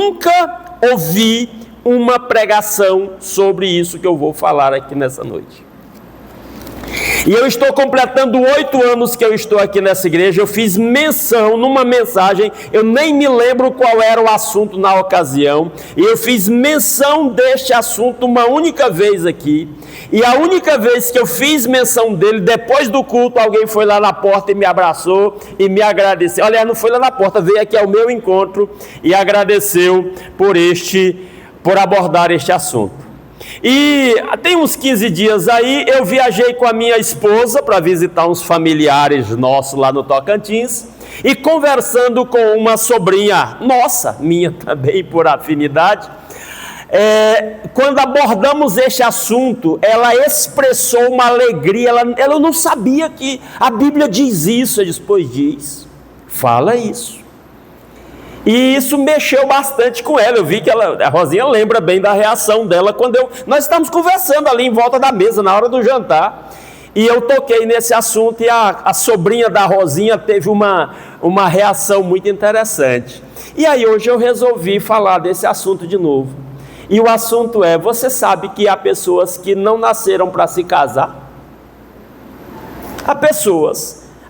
nunca ouvi uma pregação sobre isso que eu vou falar aqui nessa noite. E eu estou completando 8 anos que eu estou aqui nessa igreja. Eu fiz menção numa mensagem, eu nem me lembro qual era o assunto na ocasião, e eu fiz menção deste assunto uma única vez aqui, e a única vez que eu fiz menção dele, depois do culto, alguém foi lá na porta e me abraçou e me agradeceu. Aliás, não foi lá na porta, veio aqui ao meu encontro e agradeceu por abordar este assunto. E tem uns 15 dias aí, eu viajei com a minha esposa para visitar uns familiares nossos lá no Tocantins, e conversando com uma sobrinha nossa, minha também por afinidade, quando abordamos este assunto, ela expressou uma alegria, ela não sabia que a Bíblia diz isso. Eu disse: pois diz, fala isso. E isso mexeu bastante com ela. Eu vi que a Rosinha lembra bem da reação dela quando nós estávamos conversando ali em volta da mesa, na hora do jantar, e eu toquei nesse assunto, e a sobrinha da Rosinha teve uma reação muito interessante. E aí hoje eu resolvi falar desse assunto de novo. E o assunto é: você sabe que há pessoas que não nasceram para se casar?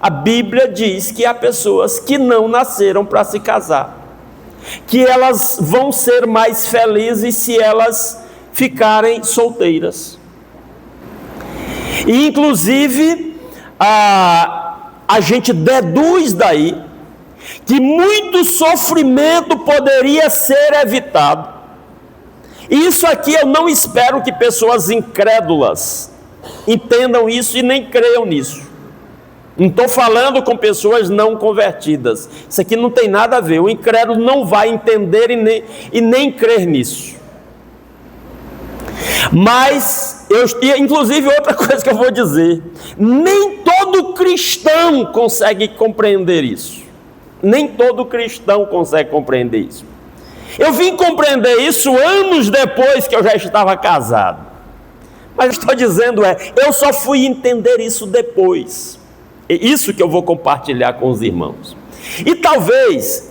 A Bíblia diz que há pessoas que não nasceram para se casar, que elas vão ser mais felizes se elas ficarem solteiras. E inclusive a gente deduz daí que muito sofrimento poderia ser evitado. Isso aqui eu não espero que pessoas incrédulas entendam isso e nem creiam nisso. Não estou falando com pessoas não convertidas. Isso aqui não tem nada a ver. O incrédulo não vai entender e nem crer nisso. Mas, inclusive outra coisa que eu vou dizer: nem todo cristão consegue compreender isso. Nem todo cristão consegue compreender isso. Eu vim compreender isso anos depois que eu já estava casado. Mas estou dizendo eu só fui entender isso depois. Isso que eu vou compartilhar com os irmãos. E talvez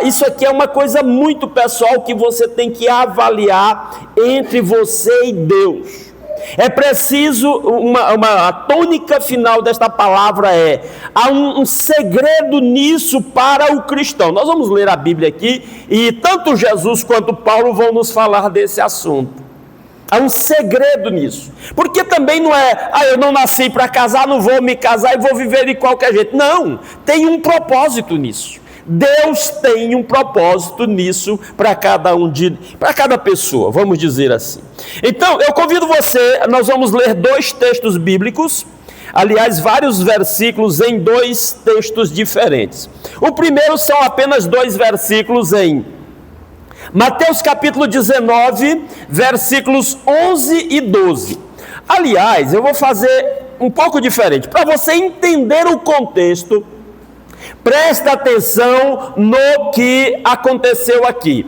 isso aqui é uma coisa muito pessoal que você tem que avaliar entre você e Deus. É preciso, a tônica final desta palavra há um segredo nisso para o cristão. Nós vamos ler a Bíblia aqui, e tanto Jesus quanto Paulo vão nos falar desse assunto. Há um segredo nisso, porque também não eu não nasci para casar, não vou me casar e vou viver de qualquer jeito. Não, tem um propósito nisso. Deus tem um propósito nisso para cada pessoa, vamos dizer assim. Então, eu convido você, nós vamos ler 2 textos bíblicos, aliás, vários versículos em 2 textos diferentes. O primeiro são apenas 2 versículos em Mateus capítulo 19, versículos 11 e 12. Aliás, eu vou fazer um pouco diferente. Para você entender o contexto, presta atenção no que aconteceu aqui.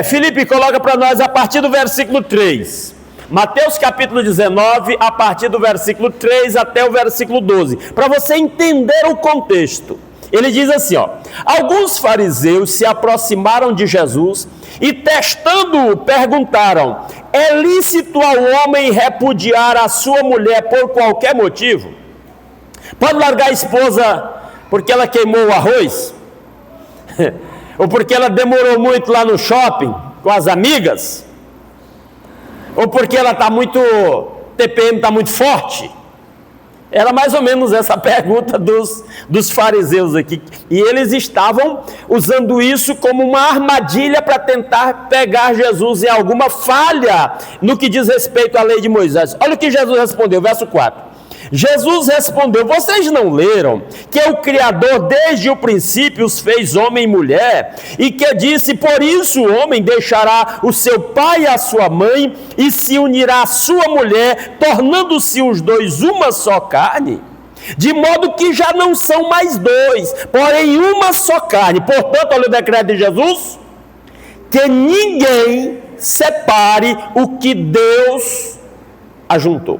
Felipe, coloca para nós a partir do versículo 3. Mateus capítulo 19, a partir do versículo 3 até o versículo 12. Para você entender o contexto. Ele diz assim, alguns fariseus se aproximaram de Jesus e, testando-o, perguntaram: é lícito ao homem repudiar a sua mulher por qualquer motivo? Pode largar a esposa porque ela queimou o arroz? Ou porque ela demorou muito lá no shopping com as amigas? Ou porque ela TPM está muito forte? Era mais ou menos essa pergunta dos fariseus aqui. E eles estavam usando isso como uma armadilha para tentar pegar Jesus em alguma falha no que diz respeito à lei de Moisés. Olha o que Jesus respondeu, verso 4. Jesus respondeu: vocês não leram que o Criador desde o princípio os fez homem e mulher, e que disse: por isso o homem deixará o seu pai e a sua mãe e se unirá à sua mulher, tornando-se os dois uma só carne? De modo que já não são mais dois, porém uma só carne. Portanto, olha o decreto de Jesus: que ninguém separe o que Deus ajuntou.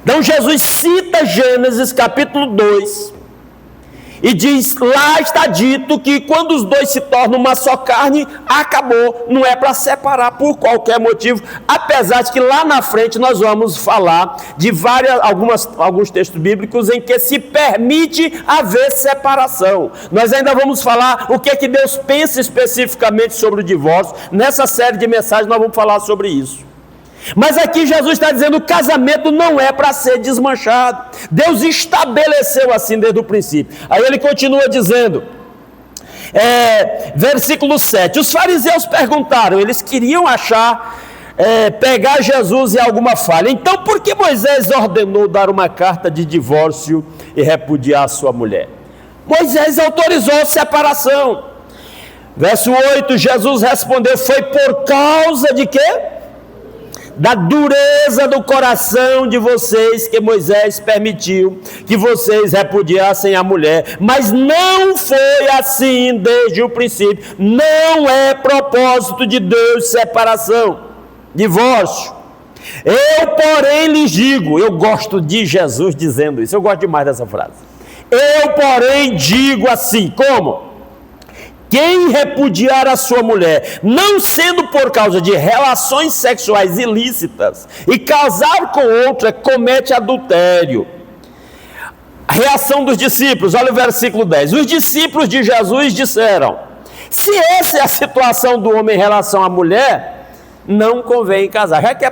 Então Jesus cita Gênesis capítulo 2 E diz, lá está dito que quando os dois se tornam uma só carne, acabou, não é para separar por qualquer motivo, apesar de que lá na frente nós vamos falar de alguns textos bíblicos em que se permite haver separação. Nós ainda vamos falar o que é que Deus pensa especificamente sobre o divórcio. Nessa série de mensagens nós vamos falar sobre isso. Mas aqui Jesus está dizendo que o casamento não é para ser desmanchado. Deus estabeleceu assim desde o princípio. Aí ele continua dizendo, versículo 7, os fariseus perguntaram, eles queriam pegar Jesus em alguma falha. Então por que Moisés ordenou dar uma carta de divórcio e repudiar a sua mulher? Moisés autorizou a separação. Verso 8, Jesus respondeu, foi por causa de quê? Da dureza do coração de vocês que Moisés permitiu que vocês repudiassem a mulher, mas não foi assim desde o princípio. Não é propósito de Deus separação, divórcio. Eu, porém, lhes digo, eu gosto de Jesus dizendo isso, eu gosto demais dessa frase. Eu, porém, digo assim, como? Quem repudiar a sua mulher, não sendo por causa de relações sexuais ilícitas, e casar com outra, comete adultério. A reação dos discípulos, olha o versículo 10. Os discípulos de Jesus disseram, se essa é a situação do homem em relação à mulher, não convém casar. Já que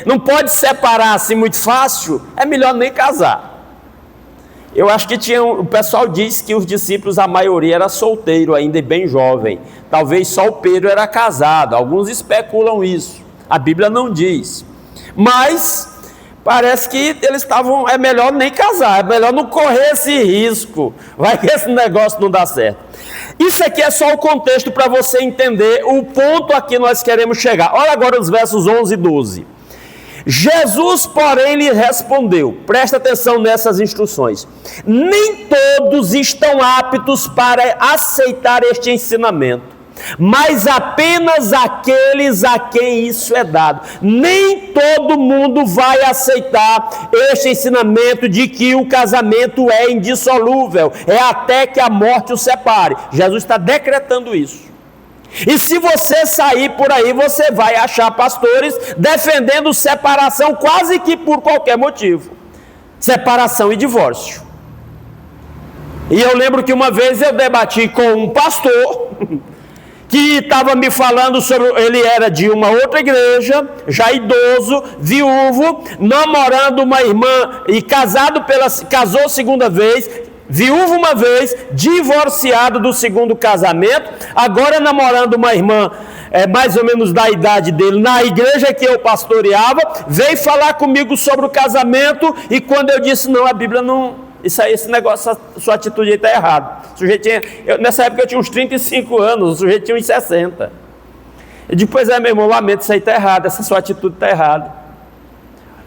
não pode separar assim muito fácil, é melhor nem casar. Eu acho que o pessoal diz que os discípulos, a maioria era solteiro ainda e bem jovem. Talvez só o Pedro era casado. Alguns especulam isso. A Bíblia não diz. Mas parece que eles estavam, é melhor nem casar, é melhor não correr esse risco. Vai que esse negócio não dá certo. Isso aqui é só o contexto para você entender o ponto a que nós queremos chegar. Olha agora os versos 11 e 12. Jesus, porém, lhe respondeu, presta atenção nessas instruções, nem todos estão aptos para aceitar este ensinamento, mas apenas aqueles a quem isso é dado. Nem todo mundo vai aceitar este ensinamento de que o casamento é indissolúvel, é até que a morte o separe. Jesus está decretando isso. E se você sair por aí, você vai achar pastores defendendo separação quase que por qualquer motivo. Separação e divórcio. E eu lembro que uma vez eu debati com um pastor que estava me falando sobre, ele era de uma outra igreja, já idoso, viúvo, namorando uma irmã e casou segunda vez, viúvo uma vez, divorciado do segundo casamento, agora namorando uma irmã mais ou menos da idade dele, na igreja que eu pastoreava, veio falar comigo sobre o casamento, e quando eu disse, não, a Bíblia não, esse negócio, sua atitude aí está errada. Nessa época eu tinha uns 35 anos, o sujeito tinha uns 60. E depois, meu irmão, lamento, isso aí está errado, essa sua atitude está errada.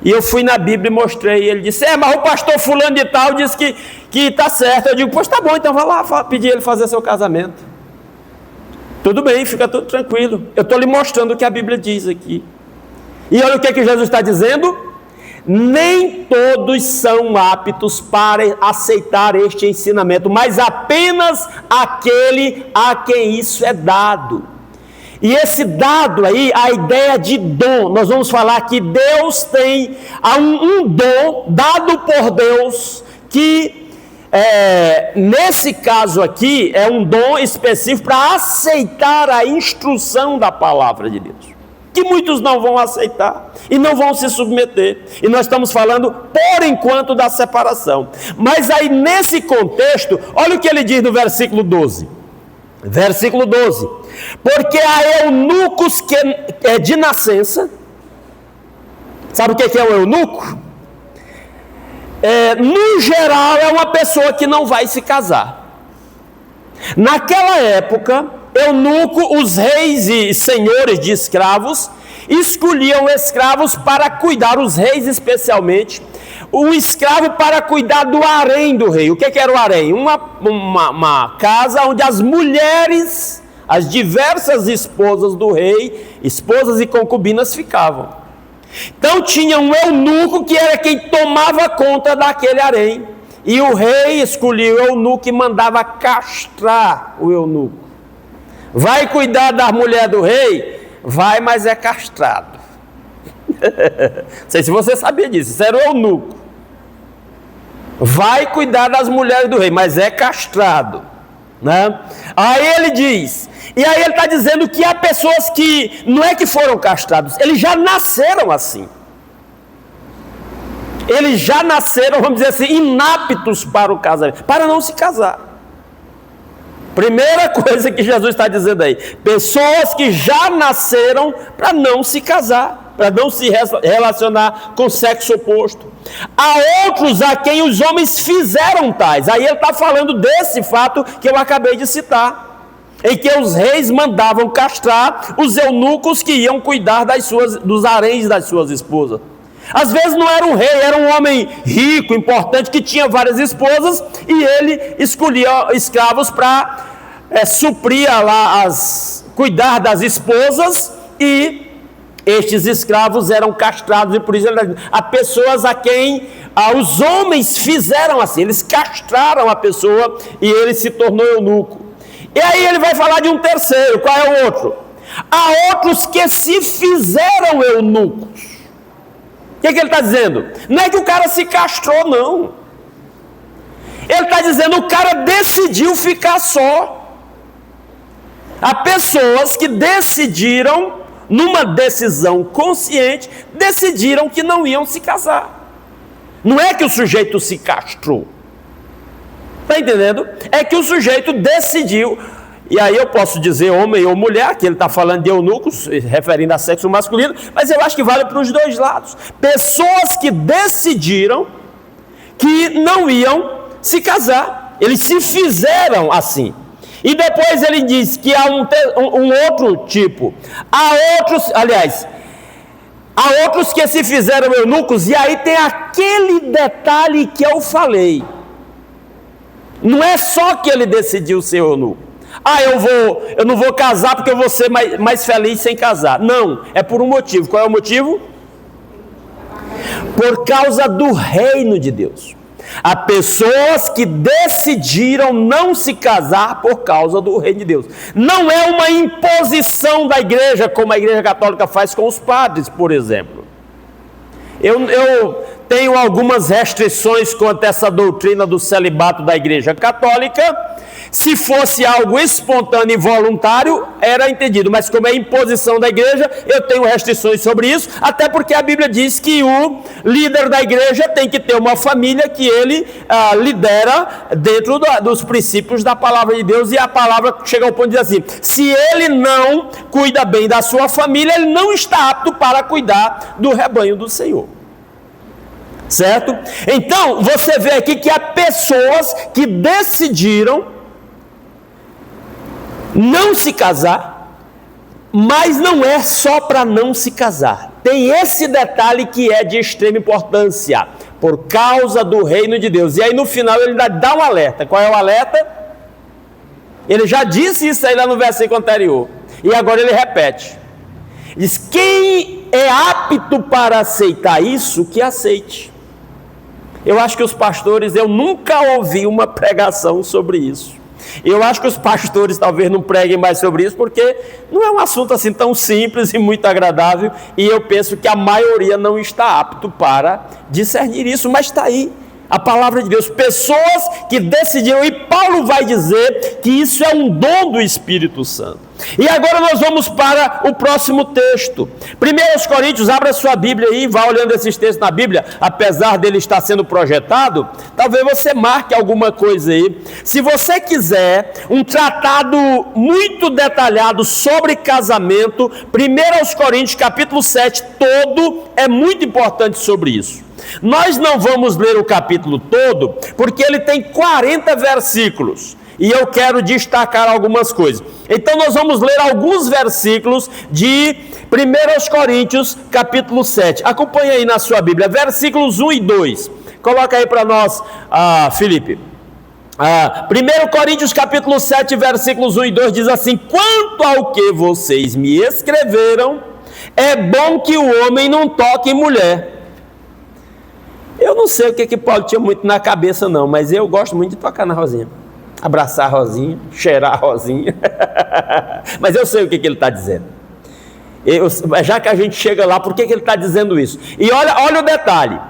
E eu fui na Bíblia e mostrei, e ele disse, mas o pastor fulano de tal disse que está certo. Eu digo, pois tá bom, então vai lá pedir ele fazer seu casamento. Tudo bem, fica tudo tranquilo. Eu estou lhe mostrando o que a Bíblia diz aqui. E olha o que Jesus está dizendo. Nem todos são aptos para aceitar este ensinamento, mas apenas aquele a quem isso é dado. E esse dado aí, a ideia de dom, nós vamos falar que Deus tem um dom dado por Deus, que nesse caso aqui é um dom específico para aceitar a instrução da palavra de Deus, que muitos não vão aceitar e não vão se submeter. E nós estamos falando, por enquanto, da separação. Mas aí nesse contexto, olha o que ele diz no versículo 12. Versículo 12, porque há eunucos que é de nascença. Sabe o que é o eunuco? No geral é uma pessoa que não vai se casar. Naquela época, eunuco, os reis e senhores de escravos escolhiam escravos para cuidar, os reis especialmente, o escravo para cuidar do harém do rei. O que era o harém? Uma casa onde as mulheres, as diversas esposas do rei, esposas e concubinas, ficavam. Então tinha um eunuco que era quem tomava conta daquele harém. E o rei escolheu o eunuco e mandava castrar o eunuco. Vai cuidar da mulher do rei? Vai, mas é castrado. Não sei se você sabia disso, isso era o eunuco. Vai cuidar das mulheres do rei, mas é castrado, né? Aí ele diz, e aí ele está dizendo que há pessoas que não é que foram castrados, eles já nasceram assim. Eles já nasceram, vamos dizer assim, inaptos para o casamento, para não se casar. Primeira coisa que Jesus está dizendo aí, pessoas que já nasceram para não se casar, para não se relacionar com o sexo oposto. Há outros a quem os homens fizeram tais. Aí ele está falando desse fato que eu acabei de citar, em que os reis mandavam castrar os eunucos que iam cuidar dos haréns das suas esposas. Às vezes não era um rei, era um homem rico, importante, que tinha várias esposas, e ele escolhia escravos para suprir lá, cuidar das esposas, e estes escravos eram castrados, e por isso há pessoas a quem os homens fizeram assim, eles castraram a pessoa, e ele se tornou eunuco. E aí ele vai falar de um terceiro, qual é o outro? Há outros que se fizeram eunucos. O que ele está dizendo? Não é que o cara se castrou, não. Ele está dizendo que o cara decidiu ficar só. Há pessoas que decidiram, numa decisão consciente, decidiram que não iam se casar. Não é que o sujeito se castrou. Está entendendo? É que o sujeito decidiu. E aí eu posso dizer homem ou mulher, que ele está falando de eunucos, referindo a sexo masculino, mas eu acho que vale para os dois lados. Pessoas que decidiram que não iam se casar, eles se fizeram assim. E depois ele diz que há um outro tipo, há outros que se fizeram eunucos, e aí tem aquele detalhe que eu falei. Não é só que ele decidiu ser eunuco. Eu não vou casar porque eu vou ser mais feliz sem casar. Não, é por um motivo. Qual é o motivo? Por causa do reino de Deus. Há pessoas que decidiram não se casar por causa do reino de Deus. Não é uma imposição da igreja, como a igreja católica faz com os padres, por exemplo. Eu tenho algumas restrições quanto a essa doutrina do celibato da igreja católica. Se fosse algo espontâneo e voluntário, era entendido, mas como é imposição da igreja, eu tenho restrições sobre isso, até porque a Bíblia diz que o líder da igreja tem que ter uma família que ele lidera dentro dos princípios da palavra de Deus, e a palavra chega ao ponto de dizer assim, se ele não cuida bem da sua família, ele não está apto para cuidar do rebanho do Senhor. Certo? Então, você vê aqui que há pessoas que decidiram não se casar, mas não é só para não se casar. Tem esse detalhe que é de extrema importância, por causa do reino de Deus. E aí no final ele dá um alerta. Qual é o alerta? Ele já disse isso aí lá no versículo anterior, e agora ele repete. Diz, quem é apto para aceitar isso, que aceite. Eu acho que os pastores, eu nunca ouvi uma pregação sobre isso. Eu acho que os pastores talvez não preguem mais sobre isso, porque não é um assunto assim tão simples e muito agradável, e eu penso que a maioria não está apto para discernir isso, mas está aí a palavra de Deus, pessoas que decidiram, e Paulo vai dizer que isso é um dom do Espírito Santo. E agora nós vamos para o próximo texto, 1 Coríntios, abra sua Bíblia aí, vá olhando esses textos na Bíblia, apesar dele estar sendo projetado, talvez você marque alguma coisa aí. Se você quiser um tratado muito detalhado sobre casamento, 1 Coríntios capítulo 7, todo é muito importante sobre isso. Nós não vamos ler o capítulo todo, porque ele tem 40 versículos, e eu quero destacar algumas coisas. Então nós vamos ler alguns versículos de 1 Coríntios capítulo 7. Acompanhe aí na sua Bíblia, versículos 1 e 2. Coloca aí para nós, Felipe. 1 Coríntios capítulo 7, versículos 1 e 2 diz assim: quanto ao que vocês me escreveram, é bom que o homem não toque em mulher. Eu não sei o que Paulo tinha muito na cabeça não, mas eu gosto muito de tocar na Rosinha. Abraçar a Rosinha, cheirar a Rosinha. Mas eu sei o que ele está dizendo. Já que a gente chega lá, por que ele está dizendo isso? E olha o detalhe,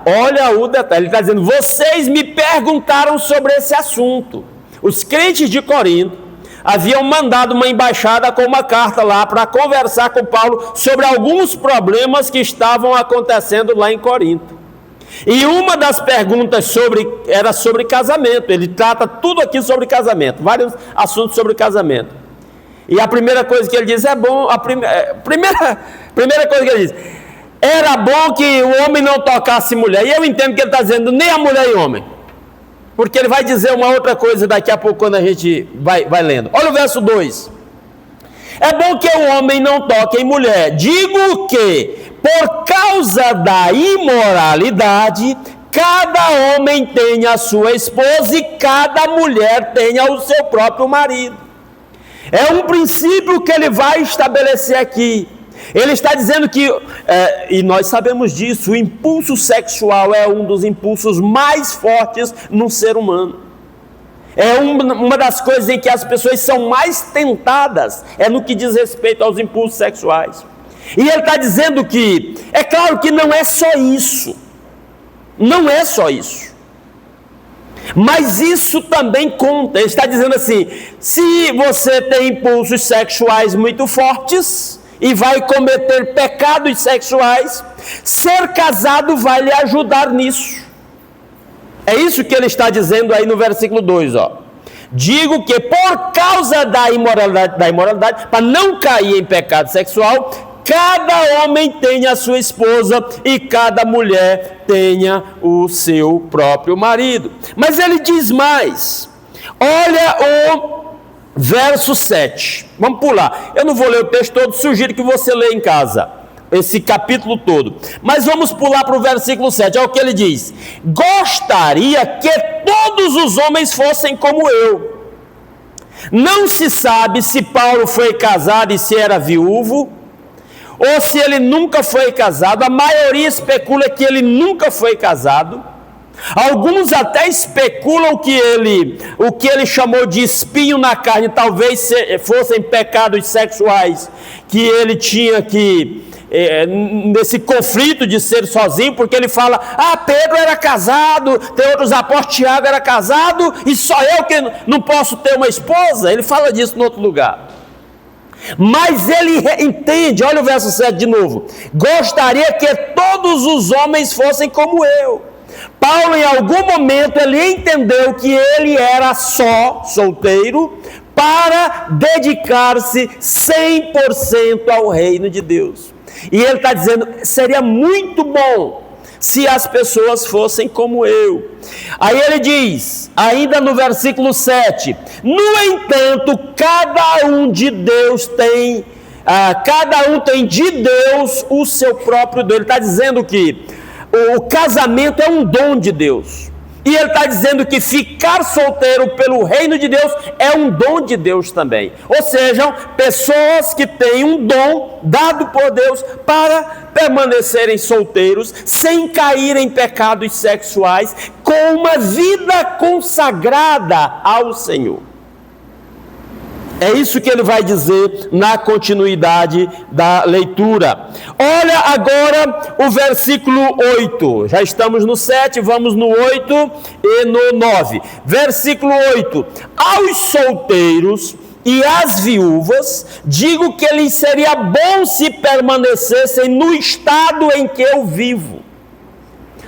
ele está dizendo, vocês me perguntaram sobre esse assunto. Os crentes de Corinto haviam mandado uma embaixada com uma carta lá para conversar com Paulo sobre alguns problemas que estavam acontecendo lá em Corinto. E uma das perguntas era sobre casamento. Ele trata tudo aqui sobre casamento, vários assuntos sobre casamento. E a primeira coisa que ele diz primeira coisa que ele diz, era bom que o homem não tocasse mulher. E eu entendo que ele está dizendo nem a mulher e o homem, porque ele vai dizer uma outra coisa daqui a pouco quando a gente vai lendo. Olha o verso 2. É bom que o homem não toque em mulher. Digo que, por causa da imoralidade, cada homem tenha a sua esposa e cada mulher tenha o seu próprio marido. É um princípio que ele vai estabelecer aqui. Ele está dizendo que, e nós sabemos disso, o impulso sexual é um dos impulsos mais fortes no ser humano. É uma das coisas em que as pessoas são mais tentadas, é no que diz respeito aos impulsos sexuais. E ele está dizendo que, é claro que não é só isso, não é só isso, mas isso também conta. Ele está dizendo assim, se você tem impulsos sexuais muito fortes e vai cometer pecados sexuais, ser casado vai lhe ajudar nisso. É isso que ele está dizendo aí no versículo 2, ó. Digo que por causa da imoralidade, para não cair em pecado sexual, cada homem tenha a sua esposa e cada mulher tenha o seu próprio marido. Mas ele diz mais. Olha o verso 7. Vamos pular. Eu não vou ler o texto todo, sugiro que você leia em casa esse capítulo todo, mas vamos pular para o versículo 7, é o que ele diz: gostaria que todos os homens fossem como eu. Não se sabe se Paulo foi casado e se era viúvo, ou se ele nunca foi casado. A maioria especula que ele nunca foi casado. Alguns até especulam que o que ele chamou de espinho na carne talvez fossem pecados sexuais que ele tinha nesse conflito de ser sozinho, porque ele fala, Pedro era casado, tem outros apóstolos, Tiago era casado, e só eu que não posso ter uma esposa. Ele fala disso em outro lugar. Mas ele entende, olha o verso 7 de novo, gostaria que todos os homens fossem como eu. Paulo, em algum momento, ele entendeu que ele era só solteiro para dedicar-se 100% ao reino de Deus. E ele está dizendo, seria muito bom se as pessoas fossem como eu. Aí ele diz, ainda no versículo 7, no entanto, cada um tem de Deus o seu próprio dom. Ele está dizendo que o casamento é um dom de Deus. E ele está dizendo que ficar solteiro pelo reino de Deus é um dom de Deus também. Ou seja, pessoas que têm um dom dado por Deus para permanecerem solteiros, sem cair em pecados sexuais, com uma vida consagrada ao Senhor. É isso que ele vai dizer na continuidade da leitura. Olha agora o versículo 8. Já estamos no 7, vamos no 8 e no 9. Versículo 8. Aos solteiros e às viúvas, digo que lhes seria bom se permanecessem no estado em que eu vivo.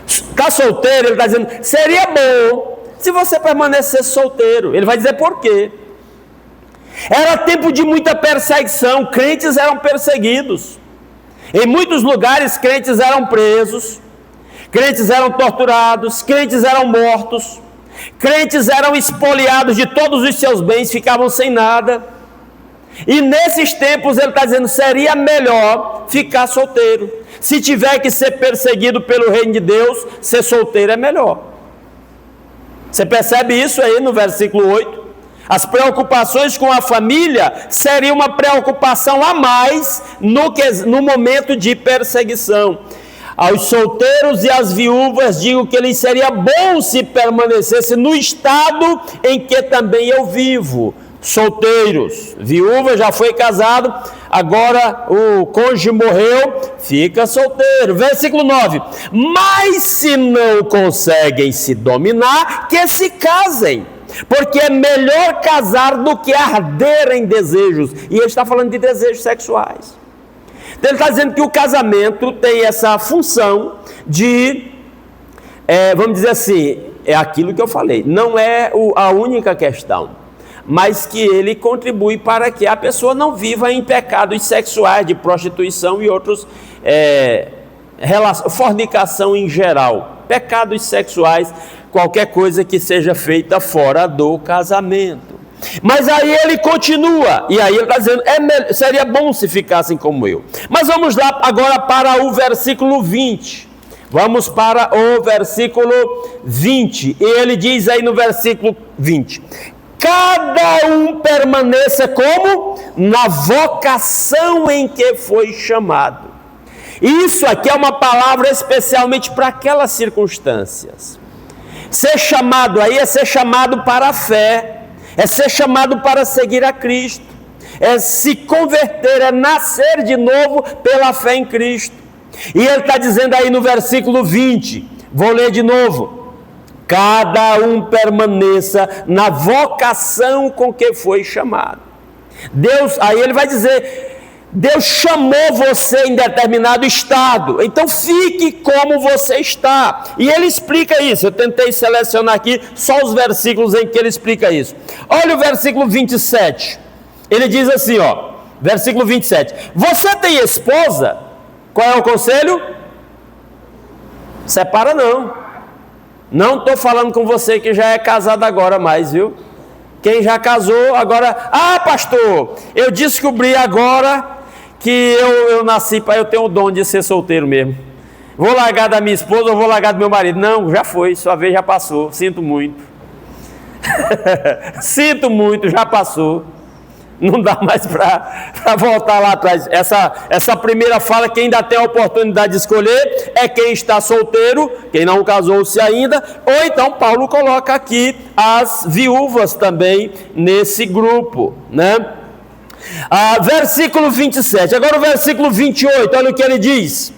Está solteiro? Ele está dizendo, seria bom se você permanecesse solteiro. Ele vai dizer por quê. Era tempo de muita perseguição, crentes eram perseguidos. Em muitos lugares, crentes eram presos, crentes eram torturados, crentes eram mortos, crentes eram espoliados de todos os seus bens, ficavam sem nada. E nesses tempos, ele está dizendo, seria melhor ficar solteiro. Se tiver que ser perseguido pelo reino de Deus, ser solteiro é melhor. Você percebe isso aí no versículo 8? As preocupações com a família seriam uma preocupação a mais no momento de perseguição. Aos solteiros e às viúvas digo que lhes seria bom se permanecesse no estado em que também eu vivo. Solteiros, viúva já foi casado, agora o cônjuge morreu, fica solteiro. Versículo 9: mas se não conseguem se dominar, que se casem, porque é melhor casar do que arder em desejos. E ele está falando de desejos sexuais. Então ele está dizendo que o casamento tem essa função de, vamos dizer assim, é aquilo que eu falei, não é a única questão, mas que ele contribui para que a pessoa não viva em pecados sexuais, de prostituição e outros, fornicação em geral, pecados sexuais, qualquer coisa que seja feita fora do casamento. Mas aí ele continua, e aí ele está dizendo, seria bom se ficassem como eu. Mas vamos lá agora para o versículo 20. Vamos para o versículo 20. E ele diz aí no versículo 20: cada um permaneça como? Na vocação em que foi chamado. Isso aqui é uma palavra especialmente para aquelas circunstâncias. Ser chamado aí é ser chamado para a fé, é ser chamado para seguir a Cristo, é se converter, é nascer de novo pela fé em Cristo. E ele está dizendo aí no versículo 20, vou ler de novo: cada um permaneça na vocação com que foi chamado. Deus, aí ele vai dizer, Deus chamou você em determinado estado, então fique como você está. E ele explica isso. Eu tentei selecionar aqui só os versículos em que ele explica isso. Olha o versículo 27. Ele diz assim, versículo 27: você tem esposa? Qual é o conselho? Separa não. Não estou falando com você que já é casado agora mais, viu? Quem já casou agora, pastor, eu descobri agora que eu nasci para eu ter o dom de ser solteiro mesmo. Vou largar da minha esposa ou vou largar do meu marido? Não, já foi, sua vez já passou, sinto muito. Sinto muito, já passou. Não dá mais para voltar lá atrás. Essa primeira fala, quem ainda tem a oportunidade de escolher é quem está solteiro, quem não casou-se ainda, ou então Paulo coloca aqui as viúvas também nesse grupo, né? Versículo 27, agora o versículo 28, olha o que ele diz.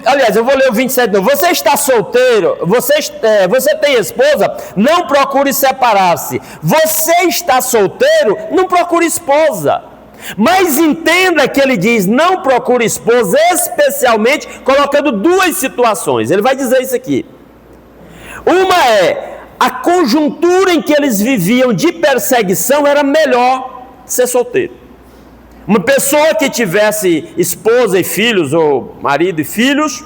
Aliás, eu vou ler o 27 não. Você está solteiro, você tem esposa, não procure separar-se. Você está solteiro, não procure esposa. Mas entenda que ele diz, não procure esposa, especialmente colocando duas situações. Ele vai dizer isso aqui. Uma é, a conjuntura em que eles viviam de perseguição era melhor ser solteiro. Uma pessoa que tivesse esposa e filhos, ou marido e filhos,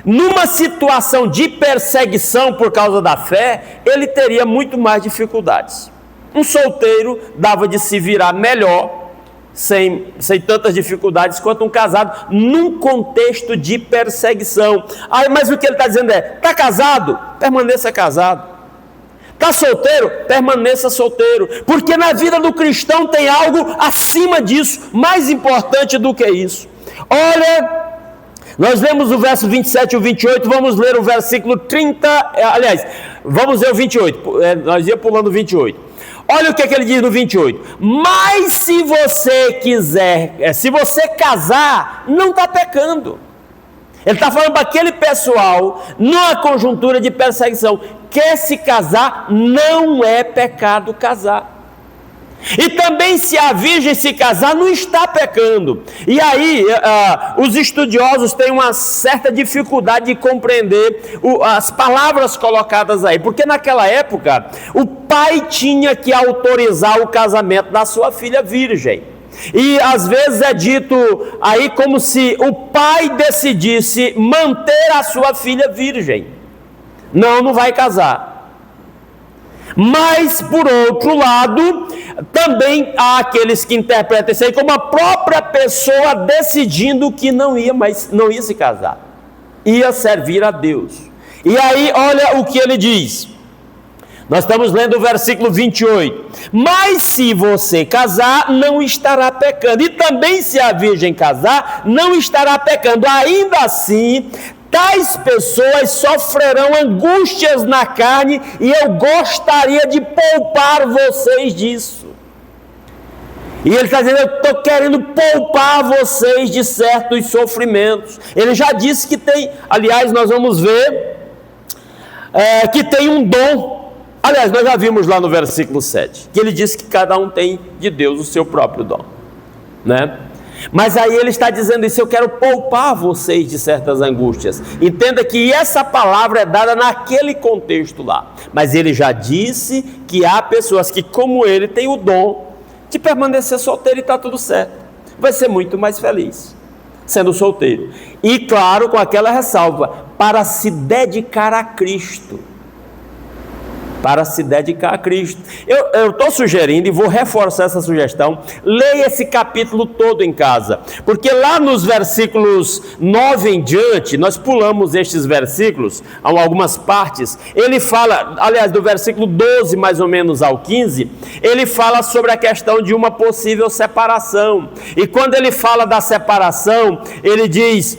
numa situação de perseguição por causa da fé, ele teria muito mais dificuldades. Um solteiro dava de se virar melhor, sem tantas dificuldades, quanto um casado, num contexto de perseguição. Mas o que ele está dizendo é, está casado? Permaneça casado. Está solteiro? Permaneça solteiro, porque na vida do cristão tem algo acima disso, mais importante do que isso. Olha, nós lemos o verso 27 e o 28, vamos ler o versículo 30, aliás, vamos ler o 28, nós ia pulando o 28. Olha o que ele diz no 28, mas se você quiser, se você casar, não está pecando. Ele está falando para aquele pessoal, numa conjuntura de perseguição, quer se casar, não é pecado casar. E também se a virgem se casar, não está pecando. E aí, os estudiosos têm uma certa dificuldade de compreender as palavras colocadas aí. Porque naquela época, o pai tinha que autorizar o casamento da sua filha virgem. E às vezes é dito aí como se o pai decidisse manter a sua filha virgem. Não vai casar. Mas por outro lado, também há aqueles que interpretam isso aí como a própria pessoa decidindo que não ia se casar. Ia servir a Deus. E aí olha o que ele diz. Nós estamos lendo o versículo 28. Mas se você casar, não estará pecando. E também se a virgem casar, não estará pecando. Ainda assim, tais pessoas sofrerão angústias na carne, e eu gostaria de poupar vocês disso. E ele está dizendo, eu estou querendo poupar vocês de certos sofrimentos. Ele já disse que tem, aliás, nós vamos ver, que tem um dom. Aliás, nós já vimos lá no versículo 7, que ele disse que cada um tem de Deus o seu próprio dom, né? Mas aí ele está dizendo isso, eu quero poupar vocês de certas angústias. Entenda que essa palavra é dada naquele contexto lá. Mas ele já disse que há pessoas que, como ele, têm o dom de permanecer solteiro e está tudo certo. Vai ser muito mais feliz sendo solteiro. E claro, com aquela ressalva, para se dedicar a Cristo. Para se dedicar a Cristo. Eu estou sugerindo e vou reforçar essa sugestão. Leia esse capítulo todo em casa, porque lá nos versículos 9 em diante, nós pulamos estes versículos, algumas partes. Ele fala, aliás, do versículo 12 mais ou menos ao 15, ele fala sobre a questão de uma possível separação. E quando ele fala da separação, ele diz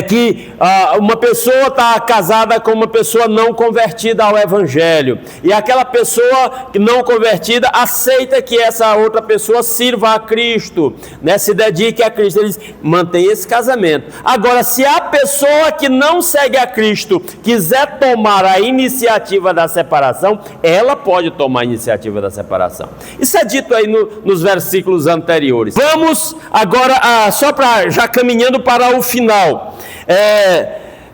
que uma pessoa está casada com uma pessoa não convertida ao Evangelho, e aquela pessoa não convertida aceita que essa outra pessoa sirva a Cristo, né? Se dedique a Cristo. Eles mantêm esse casamento. Agora, se a pessoa que não segue a Cristo quiser tomar a iniciativa da separação, ela pode tomar a iniciativa da separação. Isso é dito aí nos versículos anteriores. Vamos agora, só para já caminhando para o final.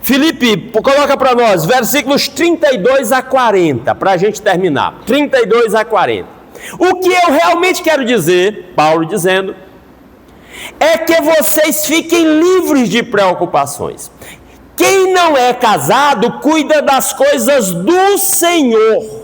Felipe, coloca para nós versículos 32 a 40, para a gente terminar. 32 a 40. O que eu realmente quero dizer, Paulo dizendo, é que vocês fiquem livres de preocupações. Quem não é casado cuida das coisas do Senhor.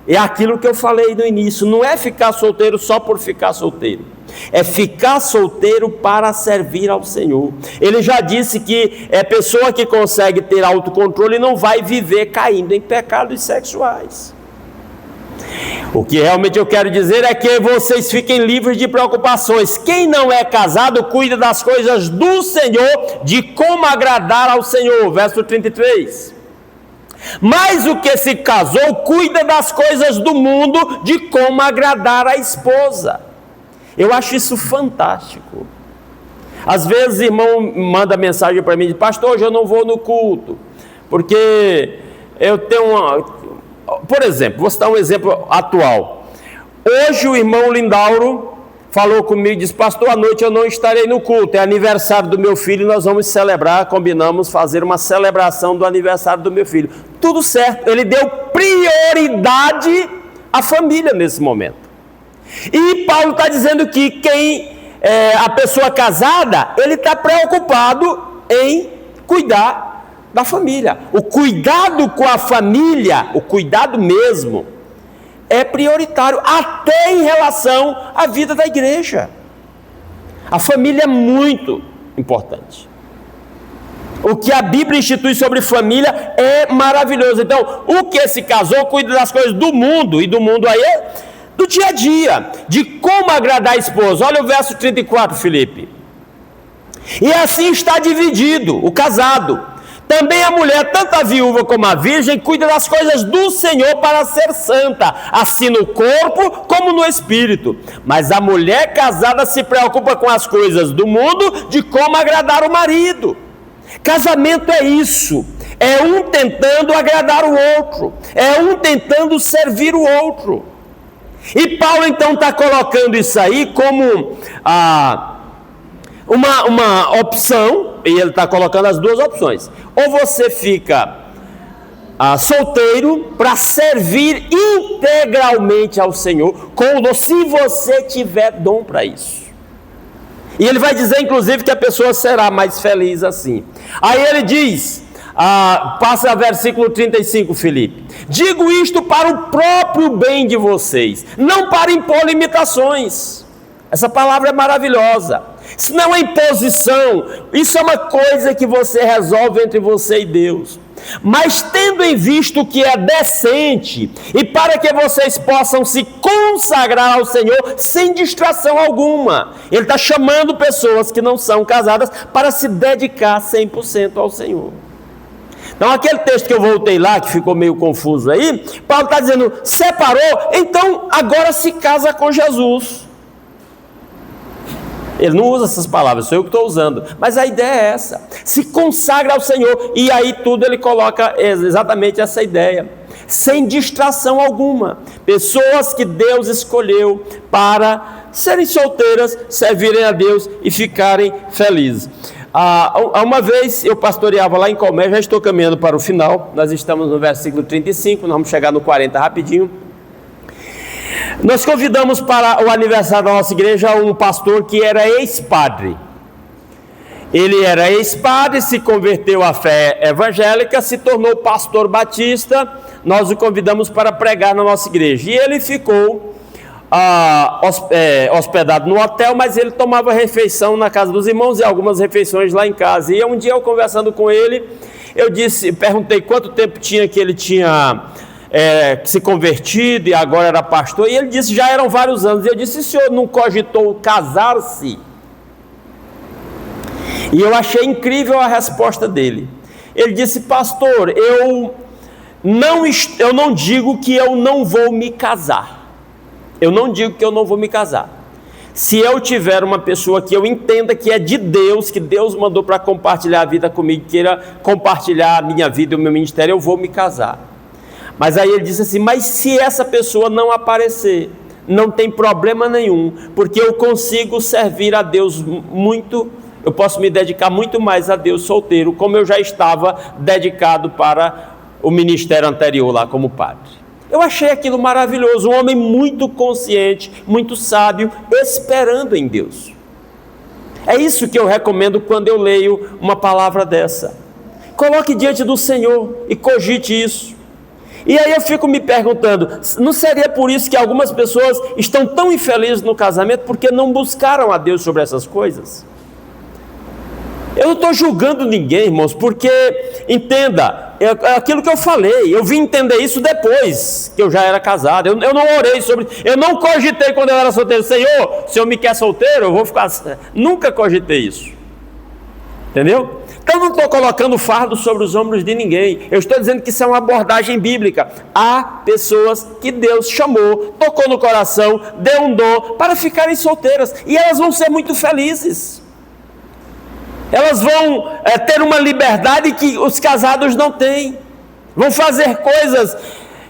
É aquilo que eu falei no início, não é ficar solteiro só por ficar solteiro. É ficar solteiro para servir ao Senhor. Ele já disse que pessoa que consegue ter autocontrole não vai viver caindo em pecados sexuais. O que realmente eu quero dizer é que vocês fiquem livres de preocupações. Quem não é casado cuida das coisas do Senhor, de como agradar ao Senhor. Verso 33. Mas o que se casou cuida das coisas do mundo, de como agradar a esposa. Eu acho isso fantástico. Às vezes o irmão manda mensagem para mim, diz, pastor, hoje eu não vou no culto, porque eu tenho Por exemplo, vou citar um exemplo atual. Hoje o irmão Lindauro falou comigo e disse, pastor, à noite eu não estarei no culto, é aniversário do meu filho e nós vamos celebrar, combinamos fazer uma celebração do aniversário do meu filho. Tudo certo, ele deu prioridade à família nesse momento. E Paulo está dizendo que a pessoa casada, ele está preocupado em cuidar da família. O cuidado com a família, o cuidado mesmo, é prioritário, até em relação à vida da igreja. A família é muito importante. O que a Bíblia institui sobre família é maravilhoso. Então, o que se casou cuida das coisas do mundo, e do mundo aí é do dia a dia, de como agradar a esposa. Olha o verso 34, Felipe. E assim está dividido o casado. Também a mulher, tanto a viúva como a virgem, cuida das coisas do Senhor para ser santa, assim no corpo como no espírito. Mas a mulher casada se preocupa com as coisas do mundo, de como agradar o marido. Casamento é isso, é um tentando agradar o outro, é um tentando servir o outro. E Paulo então está colocando isso aí como uma opção, e ele está colocando as duas opções. Ou você fica solteiro para servir integralmente ao Senhor, se você tiver dom para isso. E ele vai dizer, inclusive, que a pessoa será mais feliz assim. Aí ele diz, passa versículo 35, Felipe. Digo isto para o próprio bem de vocês, não para impor limitações. Essa palavra é maravilhosa. Isso não é imposição, isso é uma coisa que você resolve entre você e Deus. Mas tendo em vista o que é decente, e para que vocês possam se consagrar ao Senhor sem distração alguma. Ele está chamando pessoas que não são casadas para se dedicar 100% ao Senhor. Então aquele texto que eu voltei lá, que ficou meio confuso aí, Paulo está dizendo, separou, então agora se casa com Jesus. Ele não usa essas palavras, sou eu que estou usando, mas a ideia é essa, se consagra ao Senhor, e aí tudo ele coloca exatamente essa ideia, sem distração alguma, pessoas que Deus escolheu para serem solteiras, servirem a Deus e ficarem felizes. Uma vez eu pastoreava lá em Colmé, já estou caminhando para o final, nós estamos no versículo 35, nós vamos chegar no 40 rapidinho. Nós convidamos para o aniversário da nossa igreja um pastor que era ex-padre. Ele era ex-padre, se converteu à fé evangélica, se tornou pastor batista. Nós o convidamos para pregar na nossa igreja. E ele ficou hospedado no hotel, mas ele tomava refeição na casa dos irmãos e algumas refeições lá em casa. E um dia eu conversando com ele, perguntei quanto tempo tinha que ele tinha se convertido e agora era pastor, e ele disse, já eram vários anos. E eu disse, o senhor não cogitou casar-se? E eu achei incrível a resposta dele. Ele disse, pastor, eu não digo que eu não vou me casar. Eu não digo que eu não vou me casar. Se eu tiver uma pessoa que eu entenda que é de Deus, que Deus mandou para compartilhar a vida comigo, queira compartilhar a minha vida e o meu ministério, eu vou me casar. Mas aí ele disse assim, mas se essa pessoa não aparecer, não tem problema nenhum, porque eu consigo servir a Deus eu posso me dedicar muito mais a Deus solteiro, como eu já estava dedicado para o ministério anterior lá como padre. Eu achei aquilo maravilhoso, um homem muito consciente, muito sábio, esperando em Deus. É isso que eu recomendo quando eu leio uma palavra dessa. Coloque diante do Senhor e cogite isso. E aí eu fico me perguntando, não seria por isso que algumas pessoas estão tão infelizes no casamento, porque não buscaram a Deus sobre essas coisas? Eu não estou julgando ninguém, irmãos, porque, entenda, é aquilo que eu falei, eu vim entender isso depois que eu já era casado, eu não orei sobre, eu não cogitei quando eu era solteiro, Senhor, se eu me quer solteiro, eu vou ficar, nunca cogitei isso, entendeu? Então eu não estou colocando fardo sobre os ombros de ninguém, eu estou dizendo que isso é uma abordagem bíblica. Há pessoas que Deus chamou, tocou no coração, deu um dom para ficarem solteiras, e elas vão ser muito felizes, elas vão ter uma liberdade que os casados não têm, vão fazer coisas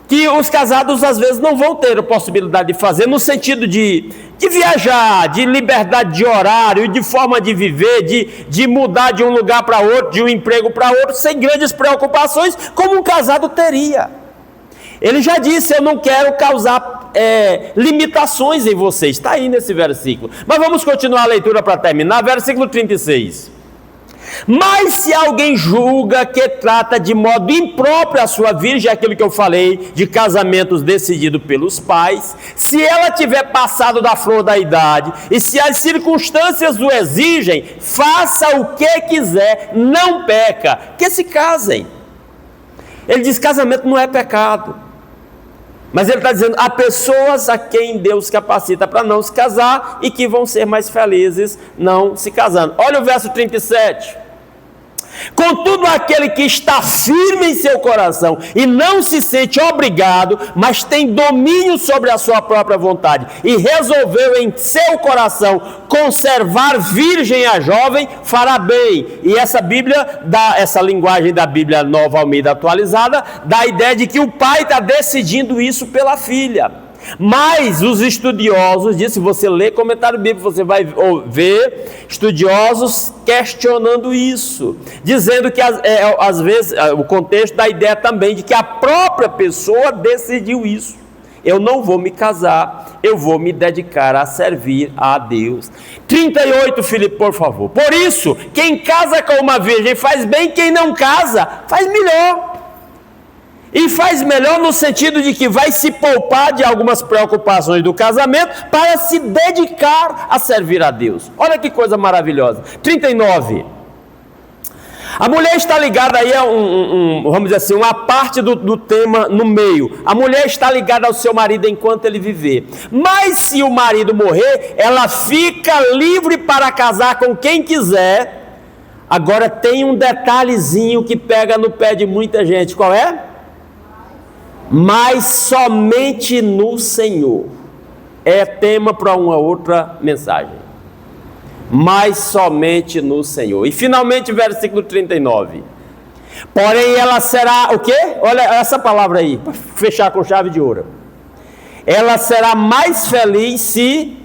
que os casados às vezes não vão ter a possibilidade de fazer, no sentido de viajar, de liberdade de horário, de forma de viver, de mudar de um lugar para outro, de um emprego para outro, sem grandes preocupações, como um casado teria. Ele já disse, eu não quero causar limitações em vocês, está aí nesse versículo. Mas vamos continuar a leitura para terminar, versículo 36. Mas se alguém julga que trata de modo impróprio a sua virgem, aquilo que eu falei de casamentos decididos pelos pais, se ela tiver passado da flor da idade e se as circunstâncias o exigem, faça o que quiser, não peca, que se casem. Ele diz, casamento não é pecado, mas ele está dizendo, há pessoas a quem Deus capacita para não se casar e que vão ser mais felizes não se casando. Olha o verso 37. Contudo, aquele que está firme em seu coração e não se sente obrigado, mas tem domínio sobre a sua própria vontade e resolveu em seu coração conservar virgem a jovem, fará bem. E essa linguagem da Bíblia Nova Almeida atualizada, dá a ideia de que o pai está decidindo isso pela filha. Mas os estudiosos, se você ler comentário bíblico, você vai ver estudiosos questionando isso, dizendo que às vezes o contexto dá a ideia também de que a própria pessoa decidiu isso. Eu não vou me casar, eu vou me dedicar a servir a Deus. 38, Filipe, por favor. Por isso, quem casa com uma virgem faz bem, quem não casa faz melhor. E faz melhor no sentido de que vai se poupar de algumas preocupações do casamento para se dedicar a servir a Deus. Olha que coisa maravilhosa. 39. A mulher está ligada aí a vamos dizer assim, uma parte do tema no meio. A mulher está ligada ao seu marido enquanto ele viver. Mas se o marido morrer, ela fica livre para casar com quem quiser. Agora tem um detalhezinho que pega no pé de muita gente. Qual é? Mas somente no Senhor. É tema para uma outra mensagem. Mas somente no Senhor. E finalmente, versículo 39. Porém, ela será o quê? Olha essa palavra aí, para fechar com chave de ouro. Ela será mais feliz se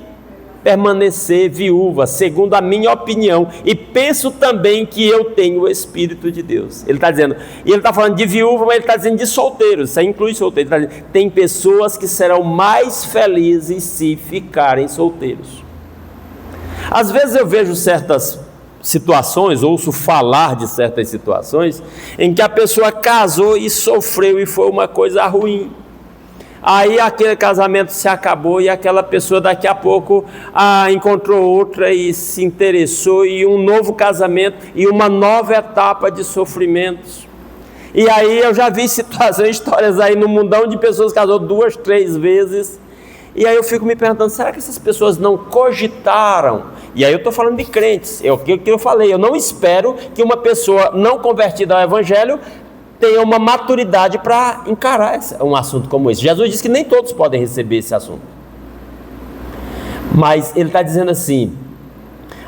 permanecer viúva, segundo a minha opinião. E penso também que eu tenho o Espírito de Deus. Ele está dizendo, e ele está falando de viúva, mas ele está dizendo de solteiros. Isso aí inclui solteiros. Ele está dizendo, tem pessoas que serão mais felizes se ficarem solteiros. Às vezes eu vejo certas situações, ouço falar de certas situações, em que a pessoa casou e sofreu e foi uma coisa ruim. Aí aquele casamento se acabou e aquela pessoa daqui a pouco encontrou outra e se interessou, e um novo casamento e uma nova etapa de sofrimentos. E aí eu já vi situações, histórias aí no mundão de pessoas que casou 2, 3 vezes. E aí eu fico me perguntando, será que essas pessoas não cogitaram? E aí eu estou falando de crentes, é o que eu falei, eu não espero que uma pessoa não convertida ao Evangelho tenha uma maturidade para encarar um assunto como esse. Jesus disse que nem todos podem receber esse assunto. Mas ele está dizendo assim,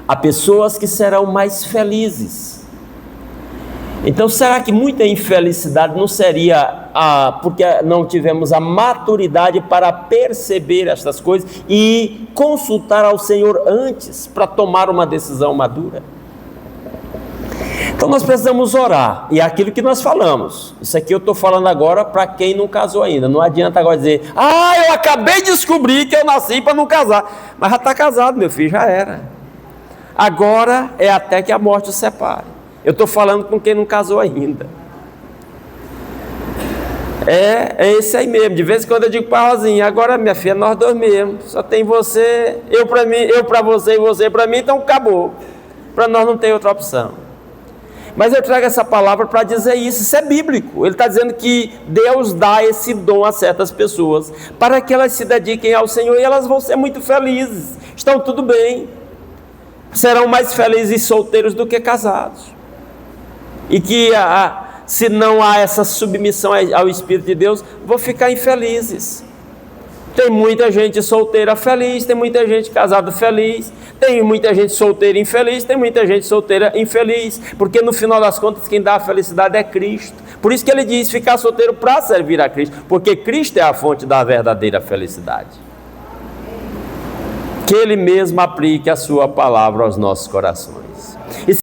há pessoas que serão mais felizes. Então, será que muita infelicidade não seria porque não tivemos a maturidade para perceber estas coisas e consultar ao Senhor antes para tomar uma decisão madura? Então nós precisamos orar, e é aquilo que nós falamos. Isso aqui eu estou falando agora para quem não casou ainda. Não adianta agora dizer, eu acabei de descobrir que eu nasci para não casar. Mas já está casado, meu filho, já era. Agora é até que a morte o separe. Eu estou falando com quem não casou ainda. É esse aí mesmo. De vez em quando eu digo para a Rosinha, agora minha filha, nós dois mesmo. Só tem você, eu para mim, eu para você e você para mim, então acabou. Para nós não tem outra opção. Mas eu trago essa palavra para dizer isso é bíblico. Ele está dizendo que Deus dá esse dom a certas pessoas, para que elas se dediquem ao Senhor, e elas vão ser muito felizes, estão tudo bem, serão mais felizes solteiros do que casados, e que se não há essa submissão ao Espírito de Deus, vão ficar infelizes. Tem muita gente solteira feliz, tem muita gente casada feliz, tem muita gente solteira infeliz, tem muita gente solteira infeliz, porque no final das contas quem dá a felicidade é Cristo. Por isso que ele diz ficar solteiro para servir a Cristo, porque Cristo é a fonte da verdadeira felicidade. Que Ele mesmo aplique a sua palavra aos nossos corações.